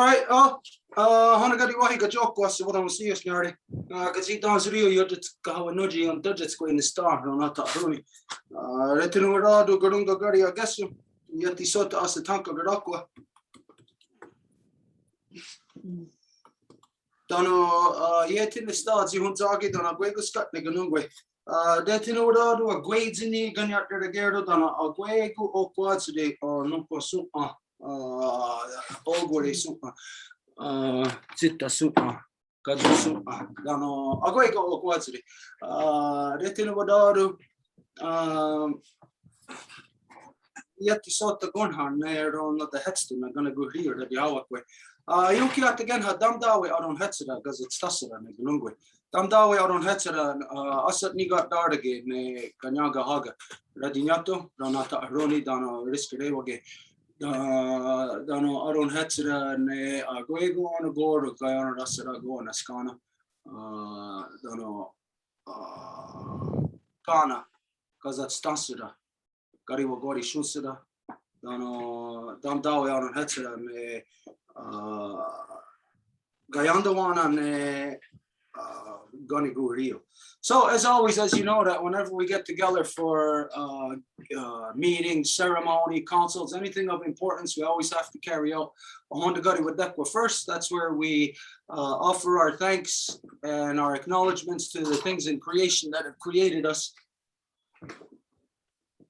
right, hanagadi wahi ka joko so what I'm serious nyari. Kasi dance rio yo dit ka noji on budget ko in the star no nata runi. Retinu rado garunga gari I guess yati sota as the tanka garakwa. Dano yeti the stars you huntagi dana gwego skat ne ganungwe. Retinu rado a gwedzini ganyat de gerdo dana a gwego o quads de or no posu Ogore super Zita super Kadu super Dano Agoiko Okwazri Retino Vadaro Yeti Sota Gunhan Nero not the headstone I'm gonna go here that the Awakwe. Yuki at again had Damdawe out on Hetzera because it's Tassera and Lungwe. Damdawe out on Hetzera Asat Nigat Dardage ne Ganyaga Haga Radinato Ranata Roni Dano Riskerewage. Dano aron hetzera ne agoego on a board of Guyana Rasera go on Ascana Dano Kana Kazat Stansera Gariwa Gori Shusera Dano Damdawe aron hetzera ne Gayandawana ne Goni go Rio. So as always, as you know, that whenever we get together for meetings, ceremony, consults, anything of importance, we always have to carry out a Honda Gadi Wadekwa first. That's where we offer our thanks and our acknowledgements to the things in creation that have created us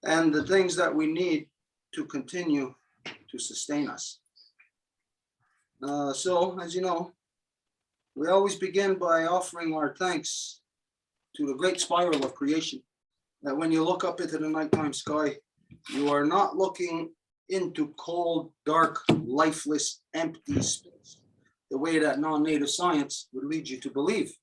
and the things that we need to continue to sustain us. So, as you know, we always begin by offering our thanks to the great spiral of creation, that when you look up into the nighttime sky, you are not looking into cold, dark, lifeless, empty space, the way that non-native science would lead you to believe.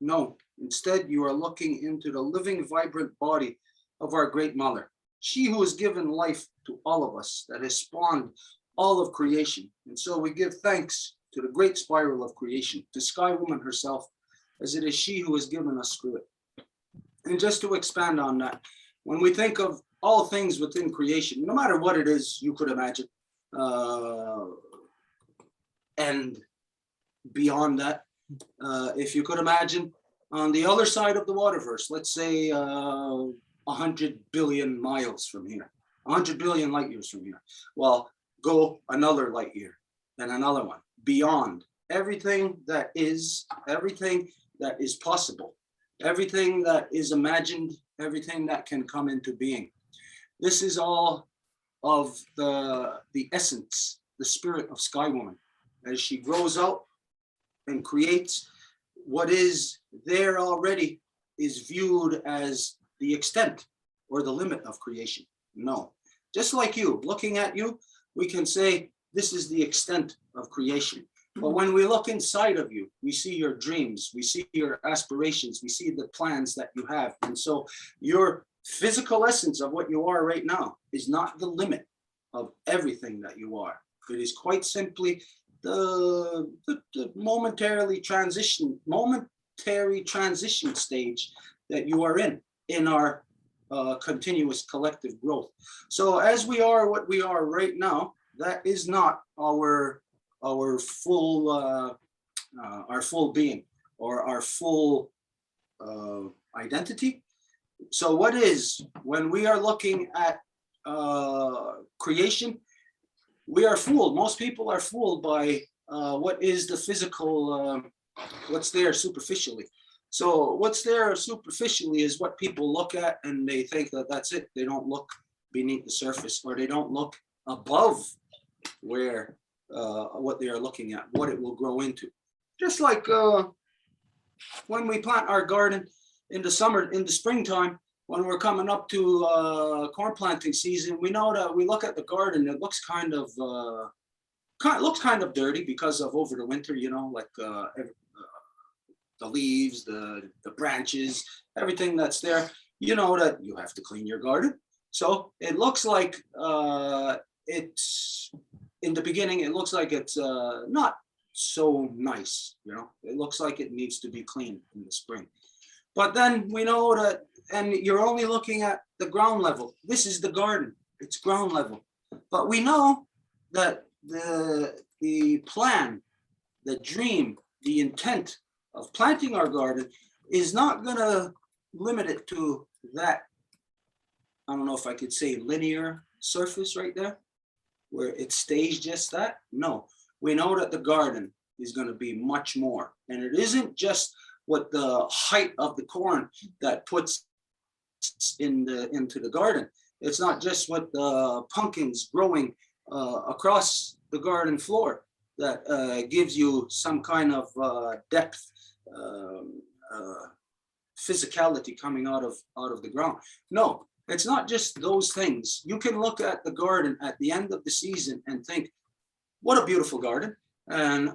No, instead you are looking into the living, vibrant body of our great mother, she who has given life to all of us, that has spawned all of creation. And so we give thanks to the great spiral of creation, to Sky Woman herself, as it is she who has given us spirit. And just to expand on that, when we think of all things within creation, no matter what it is you could imagine, and beyond that, if you could imagine on the other side of the waterverse, let's say 100 billion miles from here, 100 billion light years from here, well, go another light year and another one, beyond everything that is possible, everything that is imagined, everything that can come into being. This is all of the essence, the spirit of Sky Woman, as she grows out and creates what is there already is viewed as the extent or the limit of creation. No, just like you, looking at you, we can say this is the extent of creation. But when we look inside of you, we see your dreams, we see your aspirations, we see the plans that you have. And so your physical essence of what you are right now is not the limit of everything that you are. It is quite simply the momentary transition stage that you are in our continuous collective growth. So as we are what we are right now, that is not our full being or our full identity. So what is, when we are looking at creation, we are fooled. Most people are fooled by what is the physical, what's there superficially. So what's there superficially is what people look at and they think that that's it. They don't look beneath the surface, or they don't look above where what they are looking at, what it will grow into. Just like when we plant our garden in the summer, in the springtime, when we're coming up to corn planting season, we know that we look at the garden, it looks kind of dirty because of over the winter, you know, like the leaves, the branches, everything that's there, you know that you have to clean your garden. So it looks like it's, in the beginning, it looks like it's not so nice, you know, it looks like it needs to be cleaned in the spring. But then we know that, and you're only looking at the ground level. This is the garden, it's ground level. But we know that the plan, the dream, the intent of planting our garden is not going to limit it to that. I don't know if I could say linear surface right there, where it stays just that. No, we know that the garden is going to be much more. And it isn't just what the height of the corn that puts into the garden. It's not just what the pumpkins growing across the garden floor that gives you some kind of depth, physicality coming out of the ground. No, it's not just those things. You can look at the garden at the end of the season and think, what a beautiful garden. And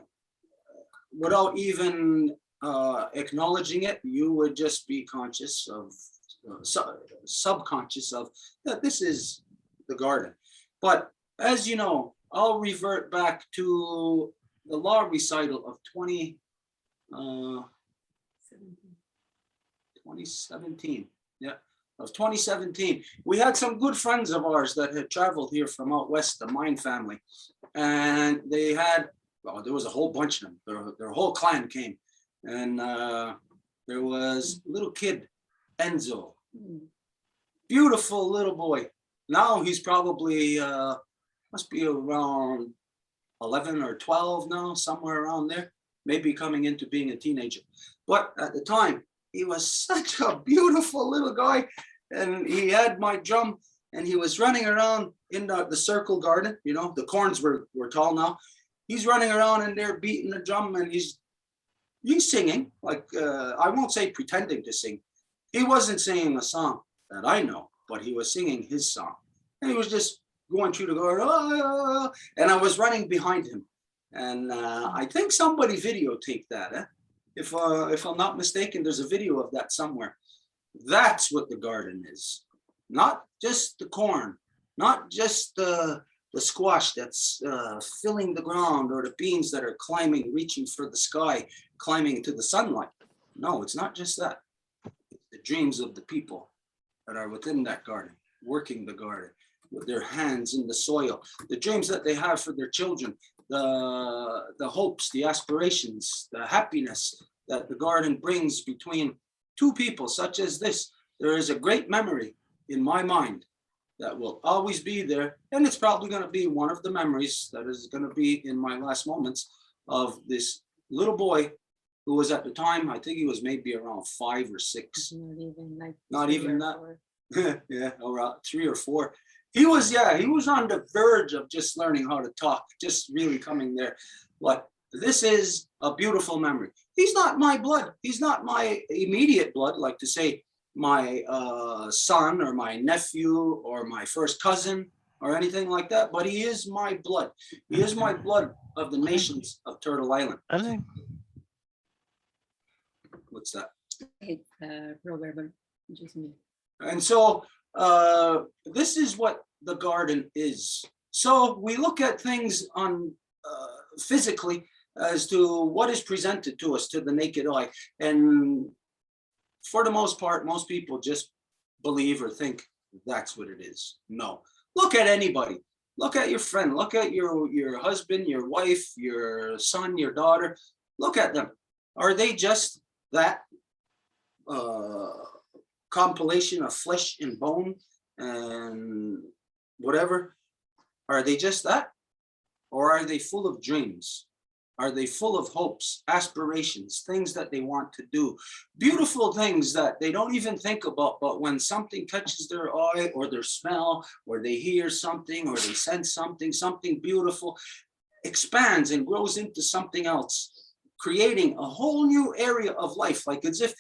without even acknowledging it, you would just be conscious of, subconscious of that this is the garden. But as you know, I'll revert back to the law recital of 2017. Yeah, of 2017. We had some good friends of ours that had traveled here from out west, the Mine family. And they had, well, there was a whole bunch of them. Their whole clan came. And there was a little kid, Enzo. Beautiful little boy. Now he's probably, must be around 11 or 12 now, somewhere around there. Maybe coming into being a teenager. But at the time, he was such a beautiful little guy. And he had my drum and he was running around in the circle garden. You know, the corns were tall now. He's running around in there beating the drum and he's singing, like, I won't say pretending to sing. He wasn't singing a song that I know, but he was singing his song. And he was just going through the garden, ah, and I was running behind him. And I think somebody videotaped that. If I'm not mistaken, there's a video of that somewhere. That's what the garden is. Not just the corn, not just the squash that's filling the ground, or the beans that are climbing, reaching for the sky, climbing to the sunlight. No, it's not just that. It's the dreams of the people that are within that garden, working the garden with their hands in the soil, the dreams that they have for their children, the hopes, the aspirations, the happiness that the garden brings between two people such as this. There is a great memory in my mind that will always be there. And it's probably going to be one of the memories that is going to be in my last moments of this little boy who was at the time, I think he was maybe around 5 or 6. Not even that. Yeah, around 3 or 4. He was on the verge of just learning how to talk, just really coming there. But this is a beautiful memory. He's not my blood. He's not my immediate blood, like to say my son or my nephew or my first cousin or anything like that. But he is my blood. He is my blood of the nations of Turtle Island. What's that? It's Robert, just me. And so this is what the garden is. So we look at things on physically as to what is presented to us to the naked eye. And for the most part, most people just believe or think that's what it is. No, look at anybody. Look at your friend. Look at your husband, your wife, your son, your daughter. Look at them. Are they just that compilation of flesh and bone and whatever? Are they just that? Or are they full of dreams? Are they full of hopes, aspirations, things that they want to do, beautiful things that they don't even think about, but when something catches their eye or their smell, or they hear something, or they sense something, something beautiful expands and grows into something else, creating a whole new area of life. Like as if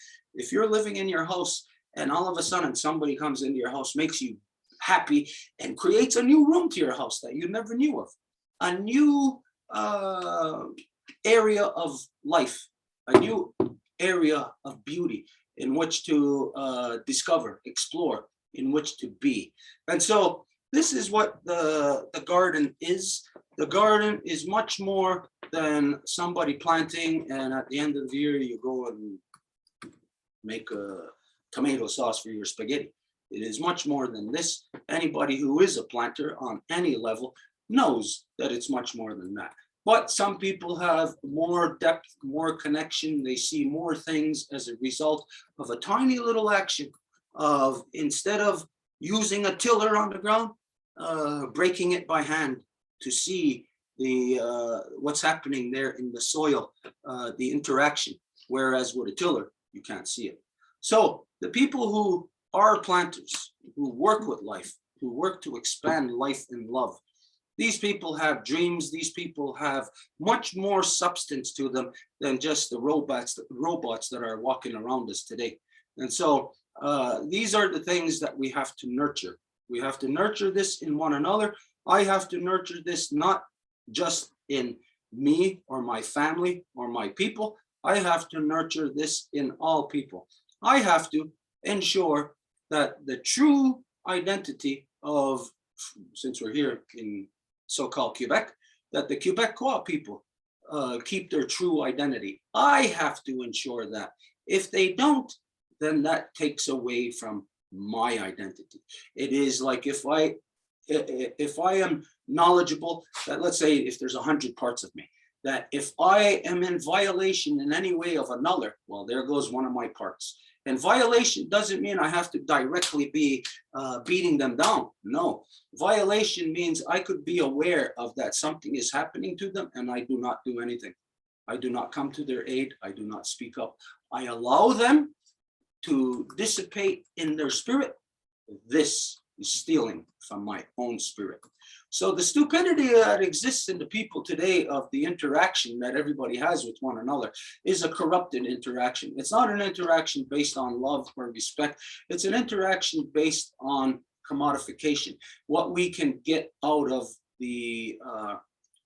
you're living in your house and all of a sudden somebody comes into your house, makes you happy and creates a new room to your house that you never knew of, a new area of life, a new area of beauty in which to discover, explore, in which to be. And so this is what the garden is. The garden is much more than somebody planting and at the end of the year you go and make a tomato sauce for your spaghetti. It is much more than this. Anybody who is a planter on any level knows that it's much more than that. But some people have more depth, more connection. They see more things as a result of a tiny little action of, instead of using a tiller on the ground, breaking it by hand to see the what's happening there in the soil, the interaction. Whereas with a tiller, you can't see it. So the people who are planters, who work with life, who work to expand life in love, these people have dreams. These people have much more substance to them than just the robots that are walking around us today. And so these are the things that we have to nurture. We have to nurture this in one another. I have to nurture this not just in me or my family or my people. I have to nurture this in all people. I have to ensure that the true identity of, since we're here in so-called Quebec, that the Quebecois people keep their true identity. I have to ensure that. If they don't, then that takes away from my identity. It is like if I am knowledgeable, that let's say if there's 100 parts of me, that if I am in violation in any way of another, well, there goes one of my parts. And violation doesn't mean I have to directly be beating them down. No, violation means I could be aware of that something is happening to them and I do not do anything. I do not come to their aid. I do not speak up. I allow them to dissipate in their spirit. This is stealing from my own spirit. So the stupidity that exists in the people today of the interaction that everybody has with one another is a corrupted interaction. It's not an interaction based on love or respect. It's an interaction based on commodification, what we can get out of the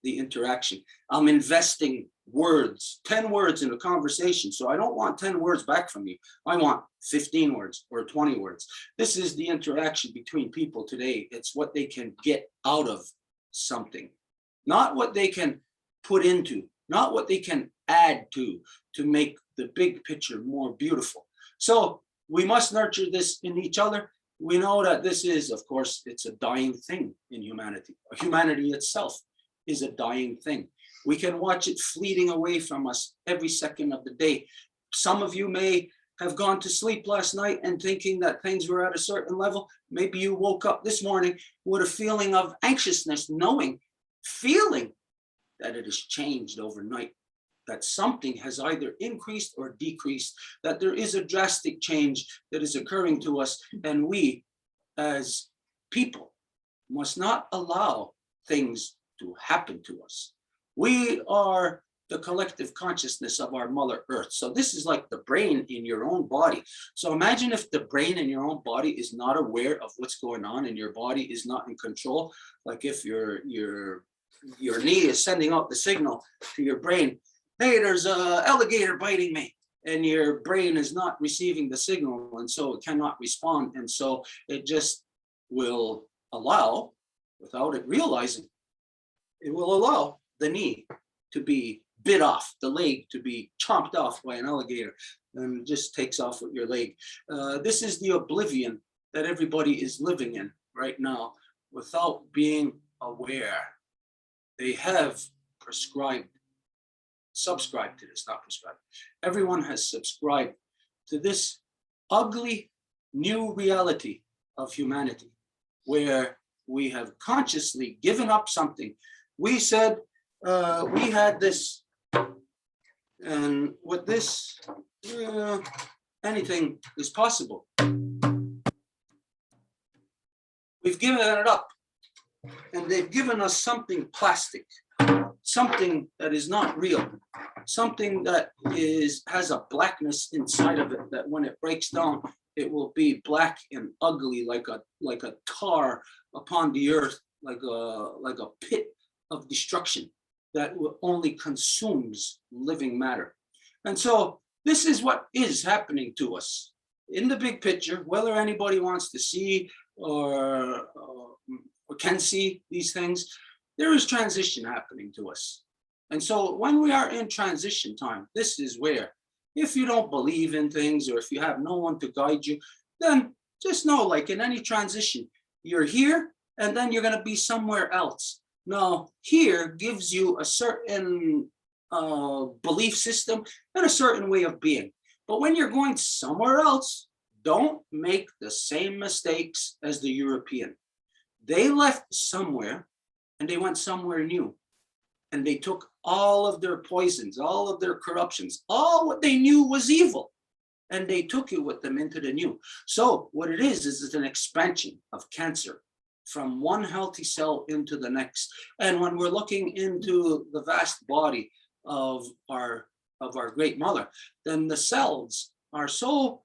interaction. I'm investing words, 10 words in a conversation. So I don't want 10 words back from you. I want 15 words or 20 words. This is the interaction between people today. It's what they can get out of something, not what they can put into, not what they can add to make the big picture more beautiful. So we must nurture this in each other. We know that this is, of course, it's a dying thing in humanity. Humanity itself is a dying thing. We can watch it fleeting away from us every second of the day. Some of you may have gone to sleep last night and thinking that things were at a certain level. Maybe you woke up this morning with a feeling of anxiousness, feeling that it has changed overnight, that something has either increased or decreased, that there is a drastic change that is occurring to us. And we, as people, must not allow things to happen to us. We are the collective consciousness of our Mother Earth. So this is like the brain in your own body. So imagine if the brain in your own body is not aware of what's going on and your body is not in control. Like if your knee is sending out the signal to your brain, hey, there's an alligator biting me. And your brain is not receiving the signal, and so it cannot respond. And so it just will allow, without it realizing, it will allow the knee to be bit off, the leg to be chomped off by an alligator, and it just takes off with your leg. This is the oblivion that everybody is living in right now without being aware. They have subscribed to this, not prescribed. Everyone has subscribed to this ugly new reality of humanity where we have consciously given up something. We said, we had this, and with this, anything is possible. We've given it up, and they've given us something plastic, something that is not real, something that has a blackness inside of it, that when it breaks down, it will be black and ugly, like a tar upon the earth, like a pit of destruction that only consumes living matter. And so this is what is happening to us in the big picture, whether anybody wants to see or can see these things. There is transition happening to us. And so when we are in transition time, this is where, if you don't believe in things or if you have no one to guide you, then just know, like in any transition, you're here and then you're going to be somewhere else. Now, here gives you a certain belief system and a certain way of being. But when you're going somewhere else, don't make the same mistakes as the European. They left somewhere and they went somewhere new. And they took all of their poisons, all of their corruptions, all what they knew was evil, and they took it with them into the new. So what it is it's an expansion of cancer from one healthy cell into the next. And when we're looking into the vast body of our great mother, then the cells are so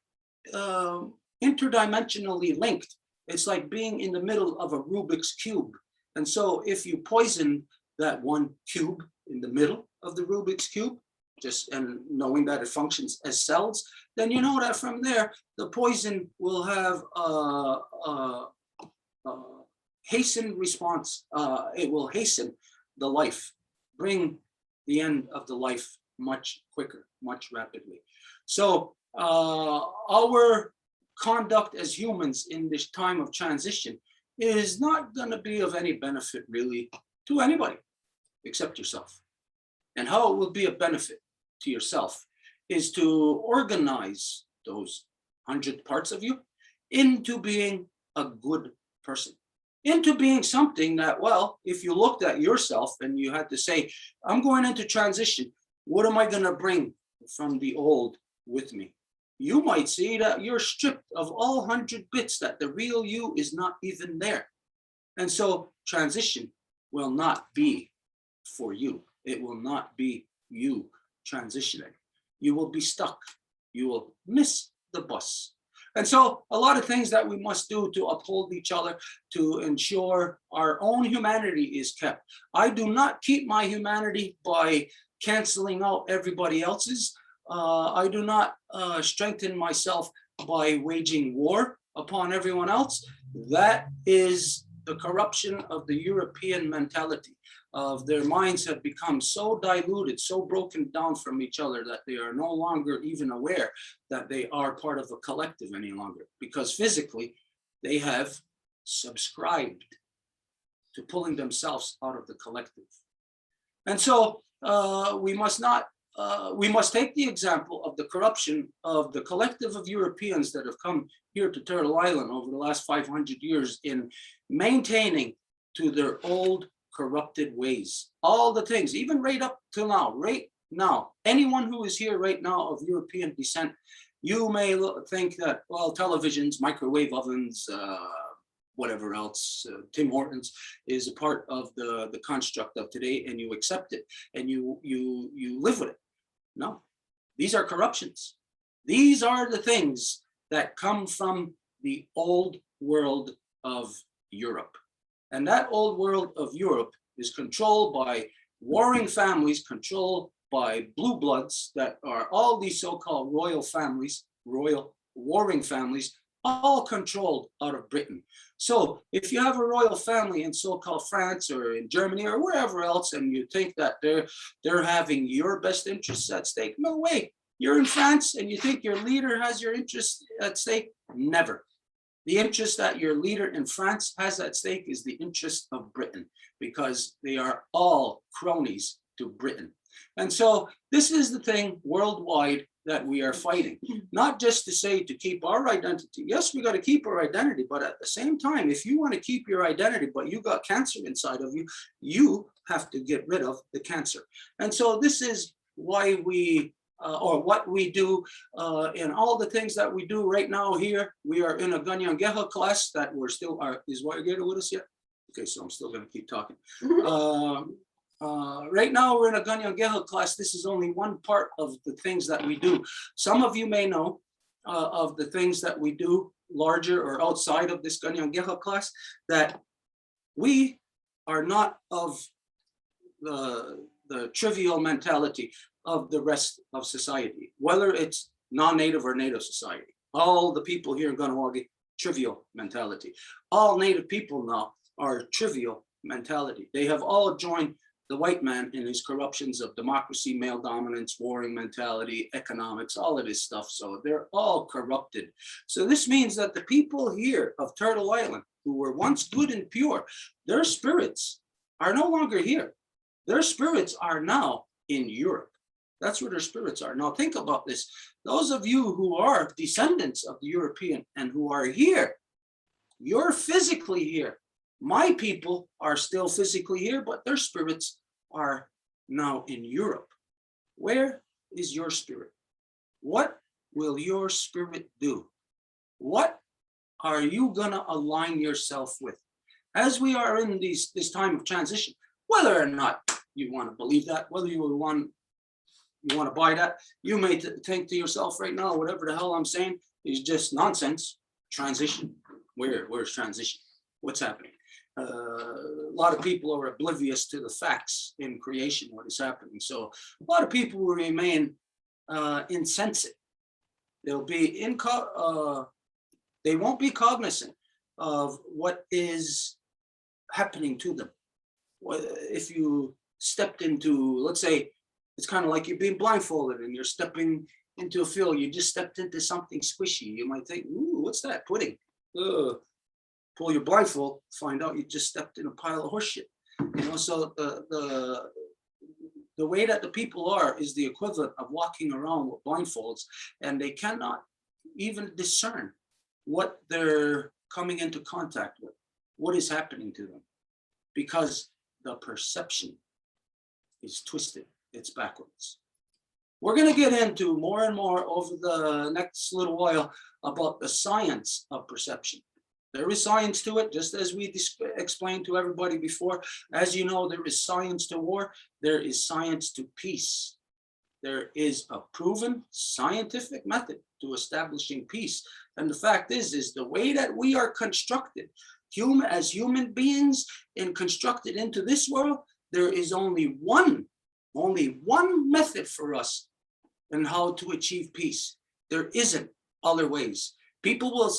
interdimensionally linked. It's like being in the middle of a Rubik's cube. And so if you poison that one cube in the middle of the Rubik's cube, just and knowing that it functions as cells, then you know that from there, the poison will have a hastened response. It will hasten the life, bring the end of the life much quicker, much rapidly. So our conduct as humans in this time of transition is not going to be of any benefit really to anybody except yourself. And how it will be a benefit to yourself is to organize those 100 parts of you into being a good person, into being something that, well, if you looked at yourself and you had to say, I'm going into transition, what am I going to bring from the old with me? You might see that you're stripped of all 100 bits, that the real you is not even there. And so transition will not be for you. It will not be you transitioning. You will be stuck. You will miss the bus. And so a lot of things that we must do to uphold each other, to ensure our own humanity is kept. I do not keep my humanity by canceling out everybody else's. I do not strengthen myself by waging war upon everyone else. That is the corruption of the European mentality. Of their minds have become so diluted, so broken down from each other that they are no longer even aware that they are part of a collective any longer, because physically they have subscribed to pulling themselves out of the collective. And so we must take the example of the corruption of the collective of Europeans that have come here to Turtle Island over the last 500 years in maintaining to their old corrupted ways, all the things, even right up till now, right now, anyone who is here right now of European descent, you may think that, well, televisions, microwave ovens, whatever else, Tim Hortons is a part of the construct of today, and you accept it and you live with it. No, these are corruptions. These are the things that come from the old world of Europe. And that old world of Europe is controlled by warring families, controlled by blue bloods that are all these so-called royal families, royal warring families, all controlled out of Britain. So if you have a royal family in so-called France or in Germany or wherever else, and you think that they're having your best interests at stake, no way. You're in France and you think your leader has your interests at stake? Never. The interest that your leader in France has at stake is the interest of Britain, because they are all cronies to Britain. And so this is the thing worldwide that we are fighting, not just to say to keep our identity. Yes, we got to keep our identity, but at the same time, if you want to keep your identity, but you got cancer inside of you, you have to get rid of the cancer. And so this is why we or what we do in all the things that we do right now here. We are in a Kanienkeha class that we're still is Wargator with us yet? Okay, so I'm still going to keep talking. Right now we're in a Kanienkeha class. This is only one part of the things that we do. Some of you may know of the things that we do larger or outside of this Kanienkeha class, that we are not of the trivial mentality of the rest of society, whether it's non-native or native society. All the people here in Kahnawake, trivial mentality. All native people now are trivial mentality. They have all joined the white man in his corruptions of democracy, male dominance, warring mentality, economics, all of this stuff. So they're all corrupted. So this means that the people here of Turtle Island, who were once good and pure, their spirits are no longer here. Their spirits are now in Europe. That's where their spirits are. Now think about this. Those of you who are descendants of the European and who are here, you're physically here. My people are still physically here, but their spirits are now in Europe. Where is your spirit? What will your spirit do? What are you gonna align yourself with? As we are in this time of transition, whether or not you want to believe that, whether you want to buy that, you may think to yourself right now, whatever the hell I'm saying is just nonsense. Transition. Where's transition? What's happening? A lot of people are oblivious to the facts in creation, what is happening. So a lot of people will remain insensitive. They'll be they won't be cognizant of what is happening to them. If you stepped into, let's say, it's kind of like you're being blindfolded and you're stepping into a field. You just stepped into something squishy. You might think, ooh, what's that? Pudding. Pull your blindfold, find out you just stepped in a pile of horse shit. So the way that the people are is the equivalent of walking around with blindfolds, and they cannot even discern what they're coming into contact with, what is happening to them, because the perception is twisted, it's backwards. We're going to get into more and more over the next little while about the science of perception. There is science to it, just as we explained to everybody before. As you know, there is science to war, there is science to peace. There is a proven scientific method to establishing peace. And the fact is the way that we are constructed, as human beings and constructed into this world, there is only one method for us in how to achieve peace. There isn't other ways. People will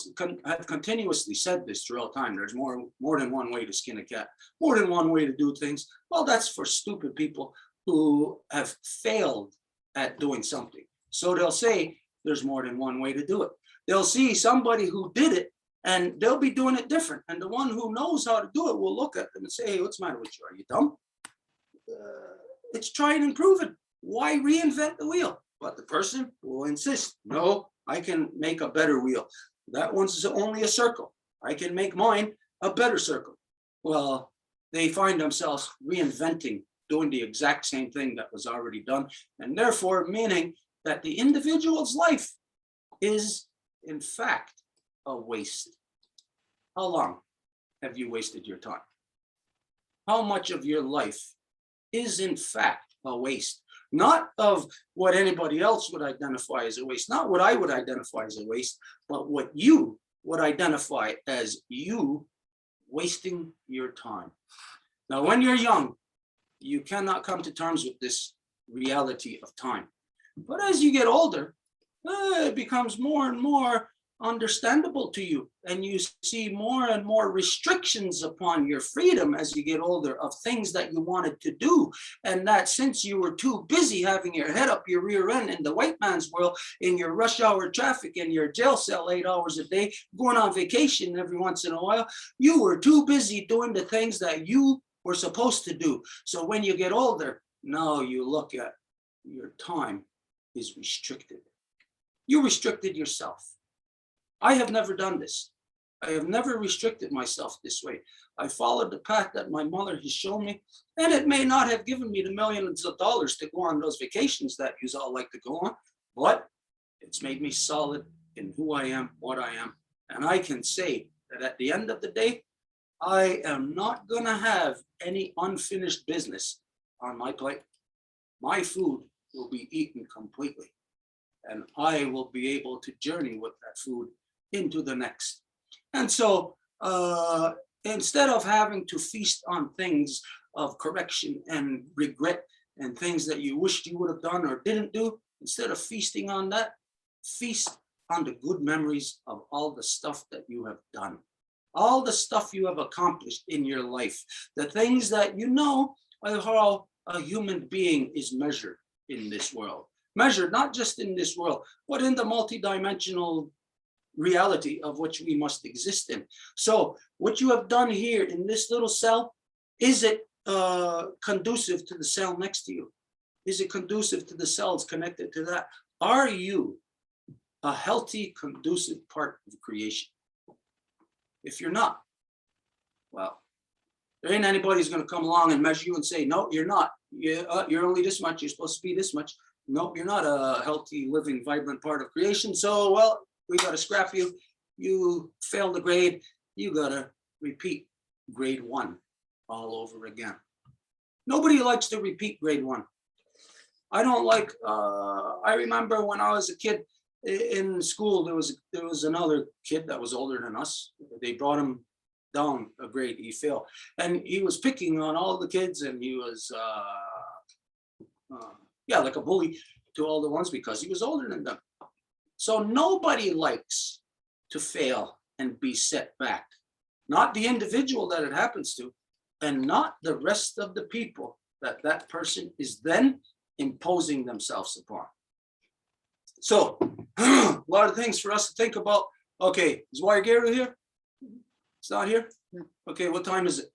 have continuously said this throughout time. There's more than one way to skin a cat, more than one way to do things. Well, that's for stupid people who have failed at doing something. So they'll say there's more than one way to do it. They'll see somebody who did it and they'll be doing it different. And the one who knows how to do it will look at them and say, hey, what's the matter with you? Are you dumb? It's tried and proven. Why reinvent the wheel? But the person will insist, no, I can make a better wheel. That one's only a circle. I can make mine a better circle. Well, they find themselves reinventing, doing the exact same thing that was already done, and therefore meaning that the individual's life is, in fact, a waste. How long have you wasted your time? How much of your life is, in fact, a waste? Not of what anybody else would identify as a waste, not what I would identify as a waste, but what you would identify as you wasting your time. Now, when you're young, you cannot come to terms with this reality of time. But as you get older, it becomes more and more understandable to you, and you see more and more restrictions upon your freedom as you get older of things that you wanted to do, and that since you were too busy having your head up your rear end in the white man's world, in your rush hour traffic, in your jail cell 8 hours a day, going on vacation every once in a while, you were too busy doing the things that you were supposed to do. So when you get older, now you look at your time is restricted. You restricted yourself. I have never done this. I have never restricted myself this way. I followed the path that my mother has shown me, and it may not have given me the millions of dollars to go on those vacations that you all like to go on, but it's made me solid in who I am, what I am. And I can say that at the end of the day, I am not going to have any unfinished business on my plate. My food will be eaten completely, and I will be able to journey with that food into the next. And so instead of having to feast on things of correction and regret and things that you wished you would have done or didn't do, instead of feasting on that, feast on the good memories of all the stuff that you have done, all the stuff you have accomplished in your life, the things that you know are how a human being is measured in this world. Measured not just in this world, but in the multidimensional reality of which we must exist in. So what you have done here in this little cell, is it conducive to the cell next to you? Is it conducive to the cells connected to that? Are you a healthy, conducive part of creation? If you're not, well, there ain't anybody who's going to come along and measure you and say, no, you're not. You're only this much. You're supposed to be this much. Nope, you're not a healthy, living, vibrant part of creation. So, well, we got to scrap you. You failed the grade. You got to repeat grade 1 all over again. Nobody likes to repeat grade 1. I don't like, I remember when I was a kid in school, there was another kid that was older than us. They brought him down a grade, he failed. And he was picking on all the kids, and he was, yeah, like a bully to all the ones because he was older than them. So nobody likes to fail and be set back. Not the individual that it happens to, and not the rest of the people that that person is then imposing themselves upon. So a lot of things for us to think about. Okay, is Guerrero here? It's not here? No. Okay, what time is it?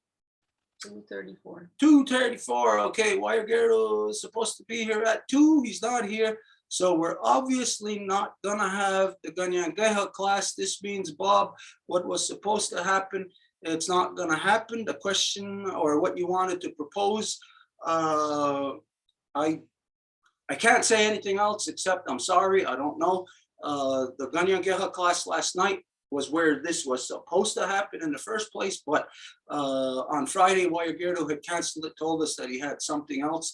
2:34. 2:34. Okay, Guerrero is supposed to be here at 2. He's not here. So we're obviously not gonna have the Kanienkeha class. This means, Bob, what was supposed to happen, it's not gonna happen. The question or what you wanted to propose, I can't say anything else except I'm sorry, I don't know. The Kanienkeha class last night was where this was supposed to happen in the first place, but on Friday, Guerrero had canceled it, told us that he had something else.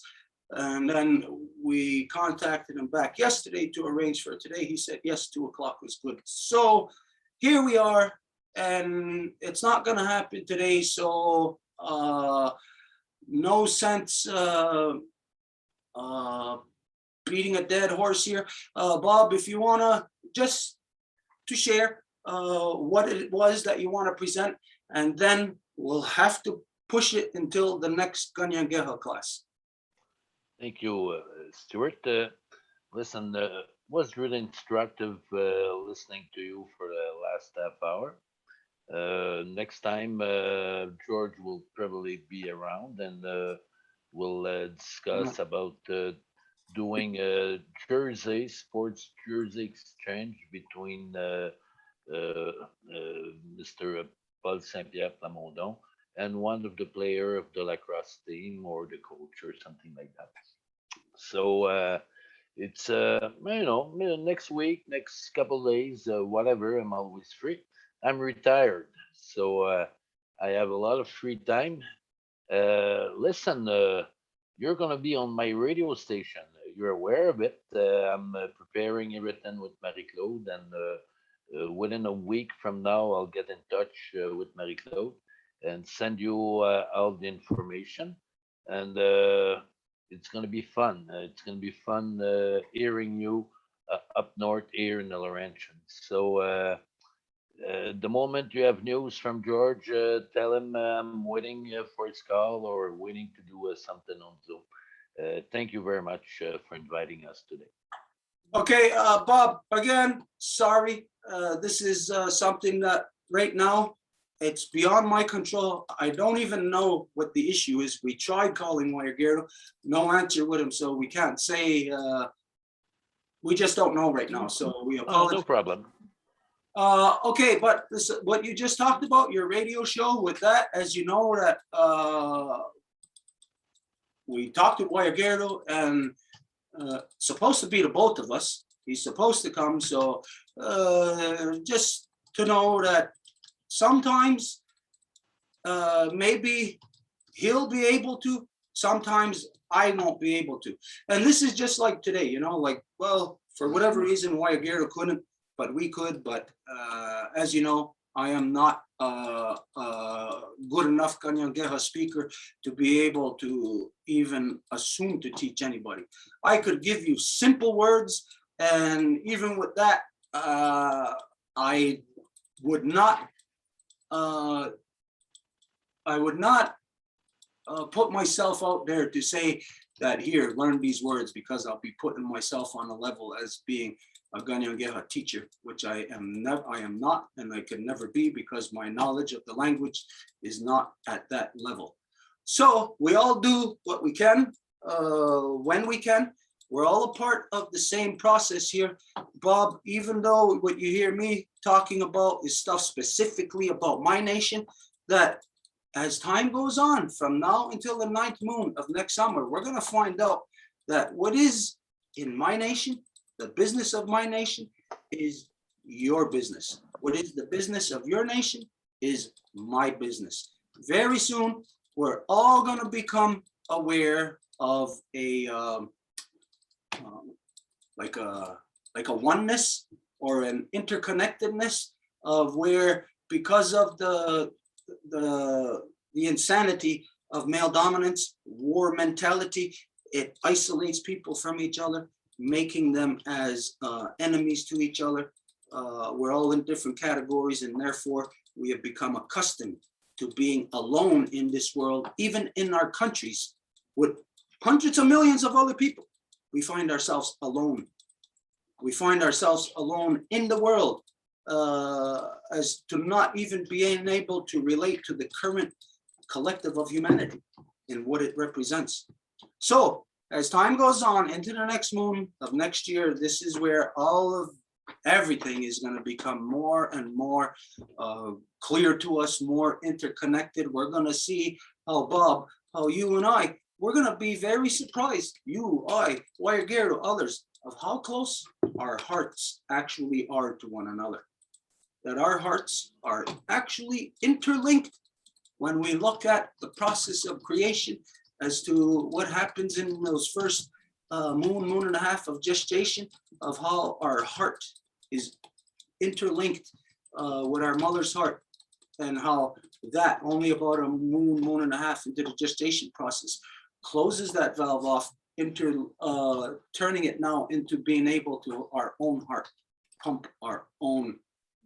And then we contacted him back yesterday to arrange for today. He said, yes, 2 o'clock was good. So here we are, and it's not gonna happen today. So no sense beating a dead horse here. Bob, if you wanna just to share what it was that you wanna present, and then we'll have to push it until the next Kanienkeha class. Thank you, Stuart. Listen, was really instructive listening to you for the last half hour. Next time, George will probably be around, and we'll discuss about doing a jersey, sports jersey exchange between Mr. Paul Saint-Pierre Plamondon and one of the player of the lacrosse team or the coach or something like that. So it's next week, next couple days, whatever. I'm always free. I'm retired, so I have a lot of free time. Listen, you're gonna be on my radio station. You're aware of it. I'm preparing everything with Marie Claude, and within a week from now, I'll get in touch with Marie Claude and send you all the information. And it's going to be fun. It's going to be fun hearing you up north here in the Laurentians. So the moment you have news from George, tell him I'm waiting for his call or waiting to do something on Zoom. Thank you very much for inviting us today. Okay, Bob, again, sorry. This is something that right now, it's beyond my control. I don't even know what the issue is. We tried calling Guerrero, no answer with him, so we can't say, we just don't know right now, so we apologize. No problem. Okay, but this, what you just talked about, your radio show with that, as you know, that we talked to Guerrero, and supposed to be the both of us. He's supposed to come, so just to know that sometimes maybe he'll be able to, sometimes I won't be able to. And this is just like today, you know, like, well, for whatever reason, Guerrero couldn't, but we could. But as you know, I am not a good enough Kanienkeha speaker to be able to even assume to teach anybody. I could give you simple words, and even with that, I would not put myself out there to say that here, learn these words, because I'll be putting myself on a level as being a Kanienkeha teacher, which I am not, and I can never be, because my knowledge of the language is not at that level. So we all do what we can, when we can. We're all a part of the same process here. Bob, even though what you hear me talking about is stuff specifically about my nation, that as time goes on, from now until the 9th moon of next summer, we're going to find out that what is in my nation, the business of my nation, is your business. What is the business of your nation is my business. Very soon, we're all going to become aware of a like a oneness or an interconnectedness of where, because of the insanity of male dominance, war mentality, it isolates people from each other, making them as enemies to each other. We're all in different categories, and therefore we have become accustomed to being alone in this world, even in our countries with hundreds of millions of other people. We find ourselves alone. We find ourselves alone in the world, as to not even being able to relate to the current collective of humanity and what it represents. So as time goes on into the next moon of next year, this is where all of everything is going to become more and more clear to us, more interconnected. We're going to see how, Bob, how you and I, we're going to be very surprised, you, I, Wayagero, others, of how close our hearts actually are to one another. That our hearts are actually interlinked when we look at the process of creation as to what happens in those first moon and a half of gestation, of how our heart is interlinked with our mother's heart, and how that only about a moon and a half into the gestation process closes that valve off, into turning it now into being able to our own heart pump our own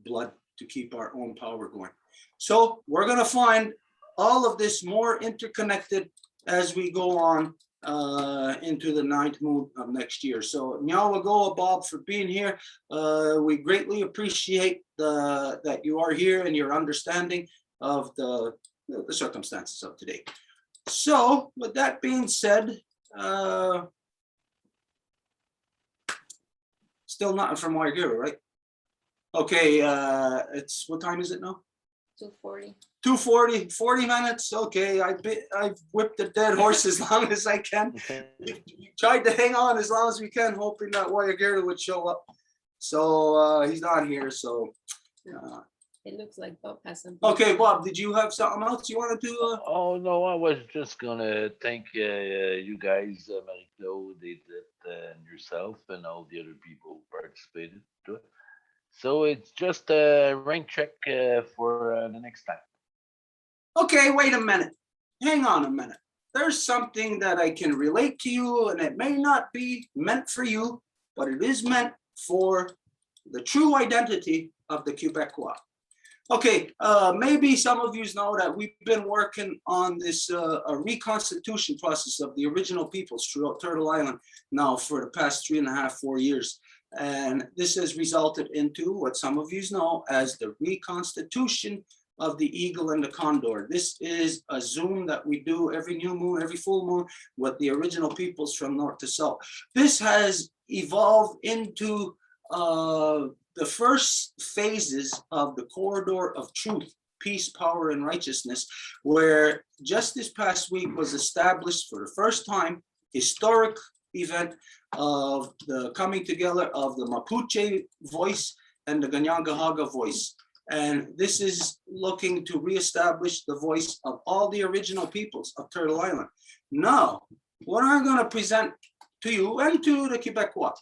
blood to keep our own power going. So we're going to find all of this more interconnected as we go on into the 9th moon of next year. So Nyawagoa, Bob, for being here. We greatly appreciate that you are here and your understanding of the circumstances of today. So with that being said, still nothing from Waiguru, right? Okay, it's, what time is it now? 2:40. 2:40, 40 minutes. Okay, I've whipped the dead horse as long as I can. We tried to hang on as long as we can, hoping that Waiguru would show up. So he's not here. So It looks like Bob has something. okay, Bob, did you have something else you want to do? Oh no, I was just gonna thank you guys, Marie-Claude, Edith, and yourself, and all the other people who participated to it. So it's just a rank check for the next time. Okay, wait a minute. Hang on a minute. There's something that I can relate to you, and it may not be meant for you, but it is meant for the true identity of the Quebecois. Okay, maybe some of you know that we've been working on this a reconstitution process of the original peoples throughout Turtle Island now for the past 3.5, 4 years. And this has resulted into what some of you know as the reconstitution of the eagle and the condor. This is a Zoom that we do every new moon, every full moon, with the original peoples from north to south. This has evolved into the first phases of the corridor of truth, peace, power, and righteousness, where just this past week was established for the first time, historic event of the coming together of the Mapuche voice and the Kanienkeha voice. And this is looking to reestablish the voice of all the original peoples of Turtle Island. Now, what I'm going to present to you and to the Quebecois,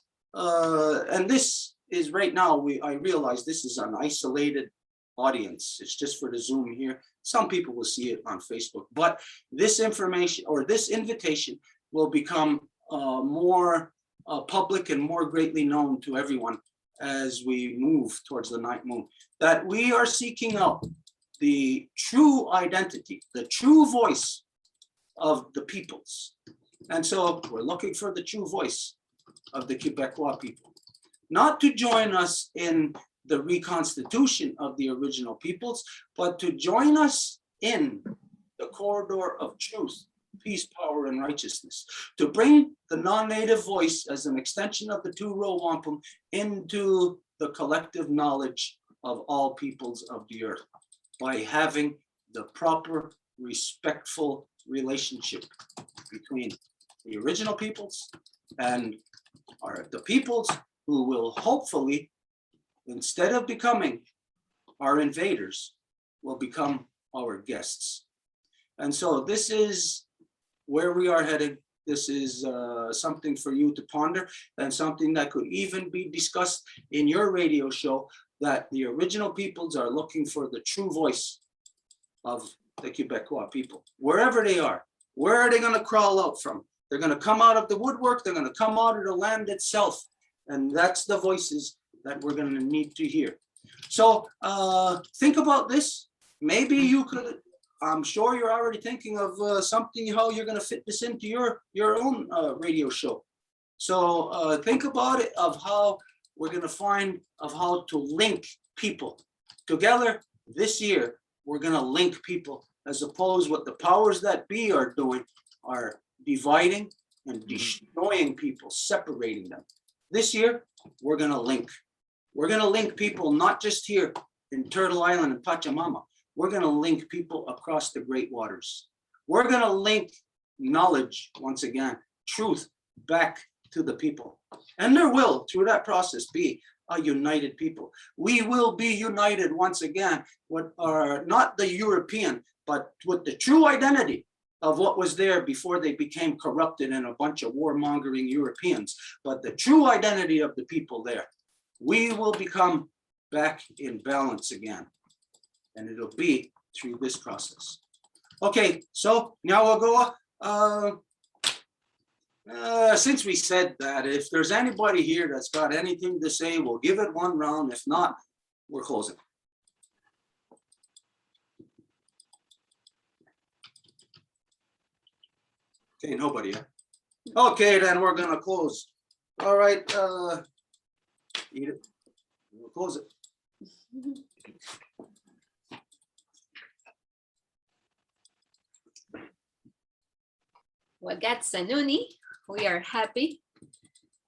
and this is right now, I realize this is an isolated audience. It's just for the Zoom here. Some people will see it on Facebook, but this information or this invitation will become more public and more greatly known to everyone as we move towards the 9th moon, that we are seeking out the true identity, the true voice of the peoples. And so we're looking for the true voice of the Quebecois people, not to join us in the reconstitution of the original peoples, but to join us in the corridor of truth, peace, power, and righteousness, to bring the non-native voice as an extension of the Turo Wampum into the collective knowledge of all peoples of the earth by having the proper, respectful relationship between the original peoples and the peoples who will hopefully, instead of becoming our invaders, will become our guests. And so this is where we are headed. This is something for you to ponder, and something that could even be discussed in your radio show, that the original peoples are looking for the true voice of the Quebecois people, wherever they are. Where are they going to crawl out from? They're going to come out of the woodwork. They're going to come out of the land itself. And that's the voices that we're going to need to hear. So think about this. Maybe you could, I'm sure you're already thinking of something, how you're going to fit this into your own radio show. So think about it, of how we're going to find of how to link people together this year. We're going to link people, as opposed what the powers that be are doing are dividing and destroying people, separating them. This year, we're going to link. We're going to link people, not just here in Turtle Island and Pachamama. We're going to link people across the great waters. We're going to link knowledge, once again, truth, back to the people. And there will, through that process, be a united people. We will be united once again with not the European, but with the true identity of what was there before they became corrupted and a bunch of warmongering Europeans, but the true identity of the people there. We will become back in balance again, and it'll be through this process. Okay, so now we'll go. Since we said that, if there's anybody here that's got anything to say, we'll give it one round. If not, we're closing. Okay, nobody. Okay, then we're gonna close. All right, eat it. We'll close it. Wagat Sanuni, we are happy.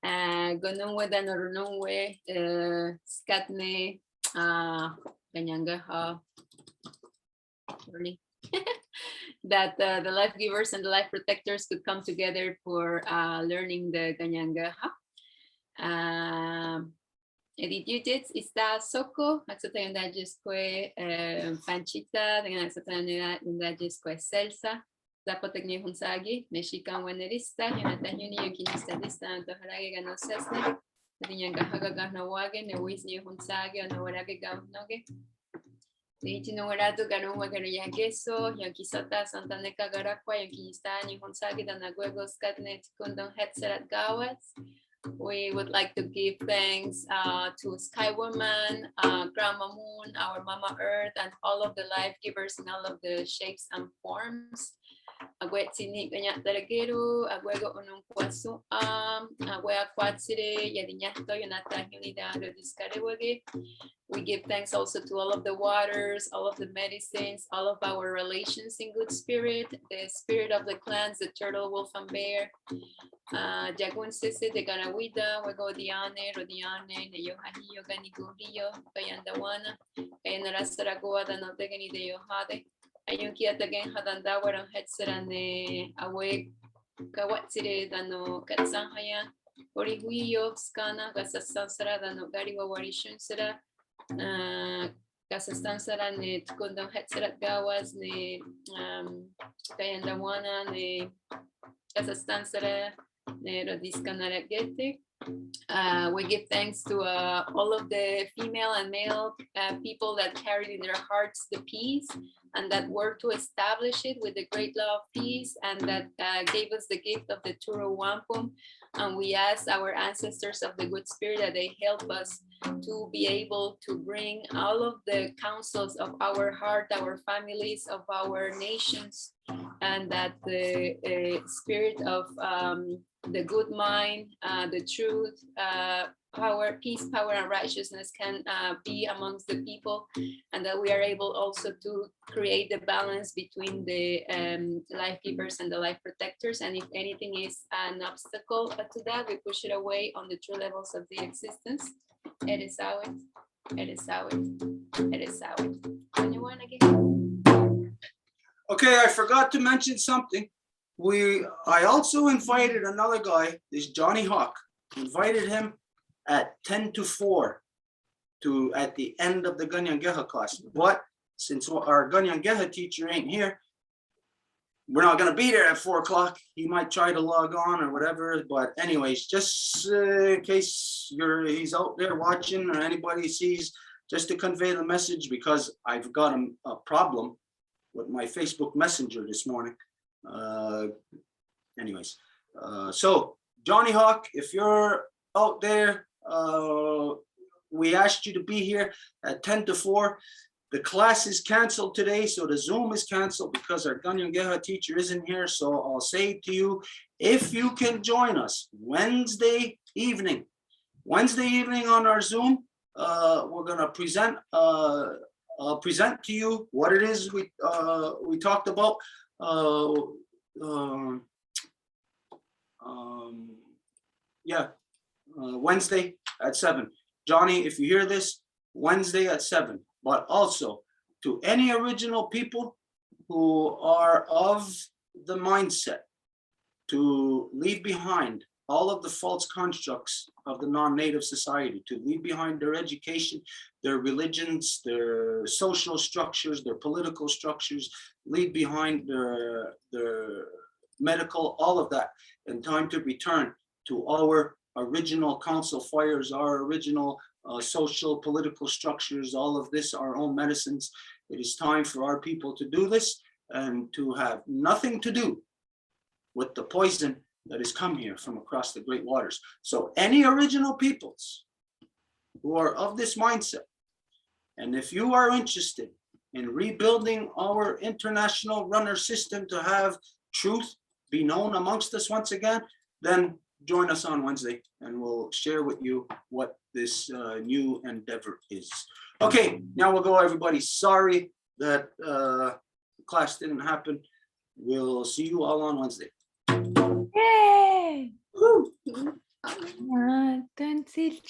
Gononwe Danorunwe, Skatne, Kanienkeha, that the life givers and the life protectors could come together for learning the Kanienkeha. Editutes está Soko, Axotayon Dajesque Panchita, dengan Axotayon Dajesque Celsa. Zapotecnia Hunsagi, Mexican Wenerista, Jonathan Yuni, Yokinista Dista, Toharage Ganosesne, Kanienkeha Ganawage, Newisni Hunsagi, Nowarage Ganoge, Itinowerato Garuma Garayageso, Yankisota, Santaneca Garaqua, Yankinista, Hunsagi, Danaguegos, Catnet, Kundon Hetzerat Gawas. We would like to give thanks to Sky Woman, Grandma Moon, our Mama Earth, and all of the life givers in all of the shapes and forms. Agwetsini Ganya Darageru, Aguego Ununquasu, Aguea Quatsire, Yadinyato, Yonata Unida, Discarewage. We give thanks also to all of the waters, all of the medicines, all of our relations in good spirit, the spirit of the clans, the turtle, wolf, and bear. Jagun Sisi, the Garawida, Wego Diane, Rodiane, the Yohahi, Yogani Gurio, Kayandawana, Kayanarasaragoa, the Notegani de Yohade. Ayunki again Hadandawa and Hetserane away Kawatsire Dano Katsanhaya, Orihuyo, Skana, Gasasansara, Dano Gariwa Warishunsera, Gasastansara, Ne Tukundam Hetserat Gawas, Ne Kayandawana, Ne Gasastansara, Ne Rodiskanaragete. We give thanks to all of the female and male people that carried in their hearts the peace and that worked to establish it with the great law of peace, and that gave us the gift of the Turo Wampum. And we ask our ancestors of the good spirit that they help us to be able to bring all of the counsels of our heart, our families, of our nations, and that the spirit of the good mind, the truth, power, peace, power, and righteousness can be amongst the people, and that we are able also to create the balance between the life givers and the life protectors. And if anything is an obstacle to that, we push it away on the true levels of the existence. It is out. It is out. It is out. Anyone again? Okay, I forgot to mention something. I also invited another guy, this Johnny Hawk. Invited him at 10 to 4 at the end of the Kanienkeha class. But since our Kanienkeha teacher ain't here, we're not going to be there at 4 o'clock. He might try to log on or whatever. But anyways, just in case he's out there watching or anybody sees, just to convey the message, because I've got a problem with my Facebook Messenger this morning. Anyways, so Johnny Hawk, if you're out there, we asked you to be here at 10 to 4. The class is canceled today, so the Zoom is canceled because our Kanienkeha teacher isn't here. So I'll say to you, if you can join us Wednesday evening on our Zoom, we're gonna present to you what it is we talked about. Wednesday at 7. Johnny, if you hear this, Wednesday at 7. But also to any original people who are of the mindset to leave behind all of the false constructs of the non-native society, to leave behind their education, their religions, their social structures, their political structures, leave behind their medical, all of that, and time to return to our original council fires, our original social, political structures, all of this, our own medicines. It is time for our people to do this and to have nothing to do with the poison that has come here from across the great waters. So any original peoples who are of this mindset, and if you are interested in rebuilding our international runner system to have truth be known amongst us once again, then join us on Wednesday and we'll share with you what this new endeavor is. Okay, now we'll go, everybody. Sorry that class didn't happen. We'll see you all on Wednesday. Yay! Woo! Don't sit